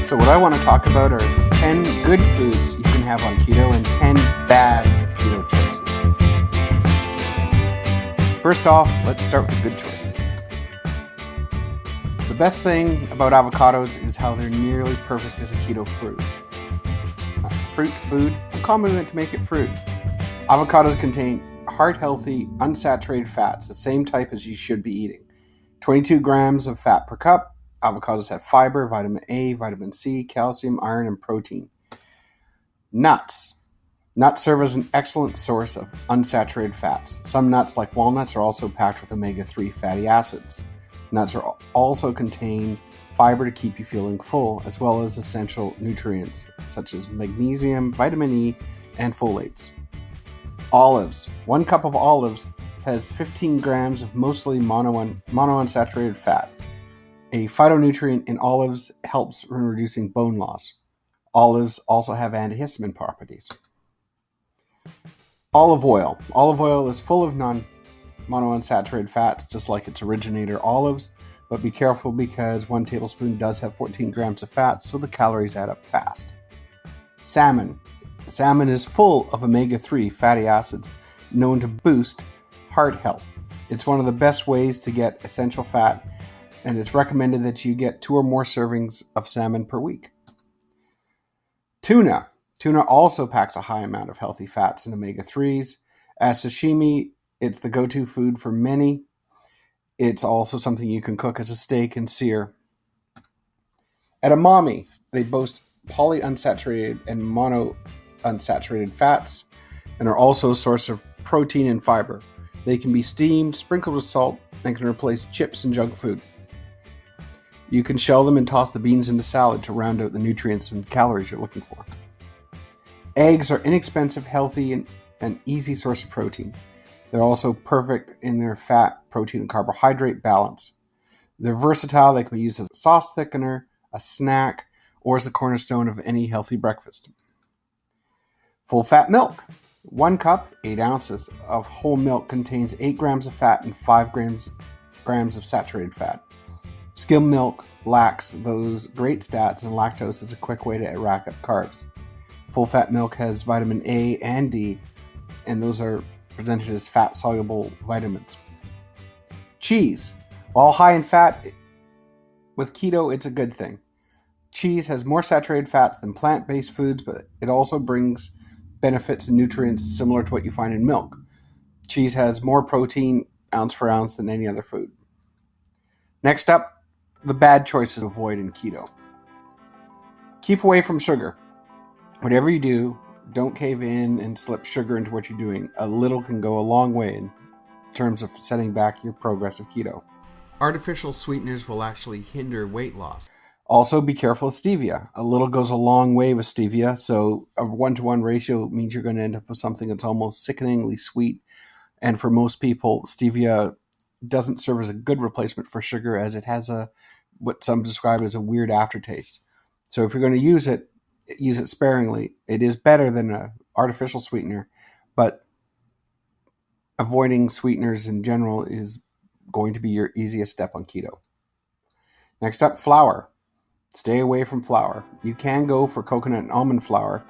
So what I want to talk about are 10 good foods you can have on keto and 10 bad keto choices. First off, let's start with the good choices. The best thing about avocados is how they're nearly perfect as a keto fruit. Fruit food, I'm confident to make it fruit. Avocados contain heart-healthy, unsaturated fats, the same type as you should be eating. 22 grams of fat per cup. Avocados have fiber, vitamin A, vitamin C, calcium, iron, and protein. Nuts. Nuts serve as an excellent source of unsaturated fats. Some nuts, like walnuts, are also packed with omega-3 fatty acids. Nuts also contain fiber to keep you feeling full, as well as essential nutrients such as magnesium, vitamin E, and folates. Olives. 1 cup of olives has 15 grams of mostly monounsaturated fat. A phytonutrient in olives helps in reducing bone loss. Olives also have antihistamine properties. Olive oil. Olive oil is full of monounsaturated fats, just like its originator, olives, but be careful because 1 tablespoon does have 14 grams of fat, so the calories add up fast. Salmon. Salmon is full of omega-3 fatty acids known to boost heart health. It's one of the best ways to get essential fat, and it's recommended that you get 2 or more servings of salmon per week. Tuna. Tuna also packs a high amount of healthy fats and omega-3s. As sashimi, it's the go-to food for many. It's also something you can cook as a steak and sear. Edamame. They boast polyunsaturated and monounsaturated fats and are also a source of protein and fiber. They can be steamed, sprinkled with salt, and can replace chips and junk food. You can shell them and toss the beans into salad to round out the nutrients and calories you're looking for. Eggs are inexpensive, healthy, and an easy source of protein. They're also perfect in their fat, protein, and carbohydrate balance. They're versatile. They can be used as a sauce thickener, a snack, or as a cornerstone of any healthy breakfast. Full fat milk. 1 cup, 8 ounces of whole milk contains 8 grams of fat and 5 grams of saturated fat. Skim milk lacks those great stats, and lactose is a quick way to rack up carbs. Full fat milk has vitamin A and D, and those are presented as fat-soluble vitamins. Cheese. While high in fat, with keto, it's a good thing. Cheese has more saturated fats than plant-based foods, but it also brings benefits and nutrients similar to what you find in milk. Cheese has more protein, ounce for ounce, than any other food. Next up, the bad choices to avoid in keto. Keep away from sugar. Whatever you do, don't cave in and slip sugar into what you're doing. A little can go a long way in terms of setting back your progress of keto. Artificial sweeteners will actually hinder weight loss. Also, be careful of stevia. A little goes a long way with stevia, so a 1-to-1 ratio means you're going to end up with something that's almost sickeningly sweet. And for most people, stevia doesn't serve as a good replacement for sugar, as it has what some describe as a weird aftertaste. So if you're going to use it sparingly. It is better than an artificial sweetener, but avoiding sweeteners in general is going to be your easiest step on keto. Next up, flour. Stay away from flour. You can go for coconut and almond flour,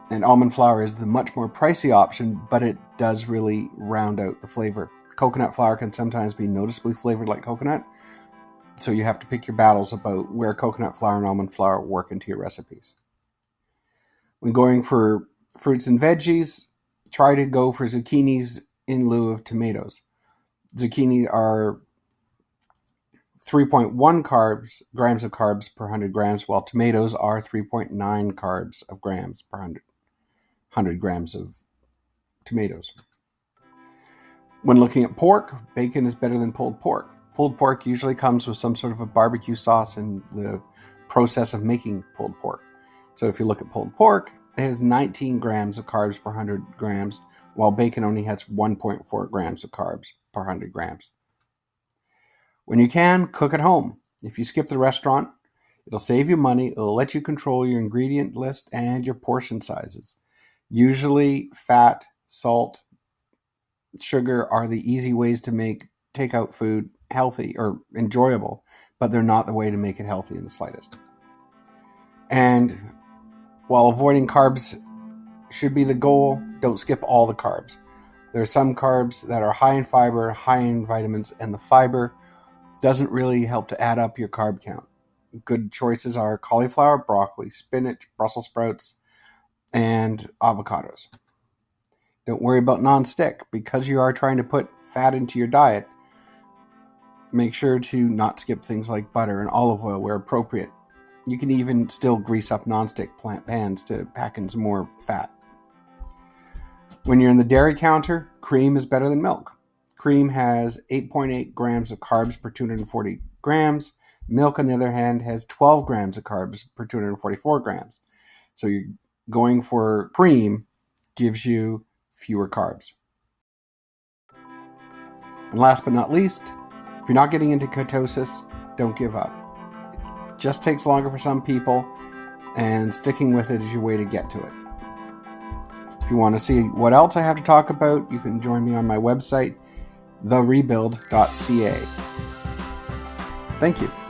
and almond flour is the much more pricey option, but it does really round out the flavor. Coconut flour can sometimes be noticeably flavored like coconut, so you have to pick your battles about where coconut flour and almond flour work into your recipes. When going for fruits and veggies, try to go for zucchinis in lieu of tomatoes. Zucchini are 3.1 grams of carbs per 100 grams, while tomatoes are 3.9 grams per 100 grams of tomatoes. When looking at pork, bacon is better than pulled pork. Pulled pork usually comes with some sort of a barbecue sauce in the process of making pulled pork. So if you look at pulled pork, it has 19 grams of carbs per 100 grams, while bacon only has 1.4 grams of carbs per 100 grams. When you can, cook at home. If you skip the restaurant, it'll save you money, it'll let you control your ingredient list and your portion sizes. Usually, fat, salt, sugar are the easy ways to make takeout food healthy or enjoyable, but they're not the way to make it healthy in the slightest. And while avoiding carbs should be the goal, don't skip all the carbs. There are some carbs that are high in fiber, high in vitamins, and the fiber doesn't really help to add up your carb count. Good choices are cauliflower, broccoli, spinach, Brussels sprouts, and avocados. Don't worry about nonstick. Because you are trying to put fat into your diet, make sure to not skip things like butter and olive oil where appropriate. You can even still grease up nonstick plant pans to pack in some more fat. When you're in the dairy counter, cream is better than milk. Cream has 8.8 grams of carbs per 240 grams. Milk, on the other hand, has 12 grams of carbs per 244 grams. So you're going for cream gives you fewer carbs. And last but not least, if you're not getting into ketosis, don't give up. It just takes longer for some people, and sticking with it is your way to get to it. If you want to see what else I have to talk about, you can join me on my website, therebuild.ca. Thank you.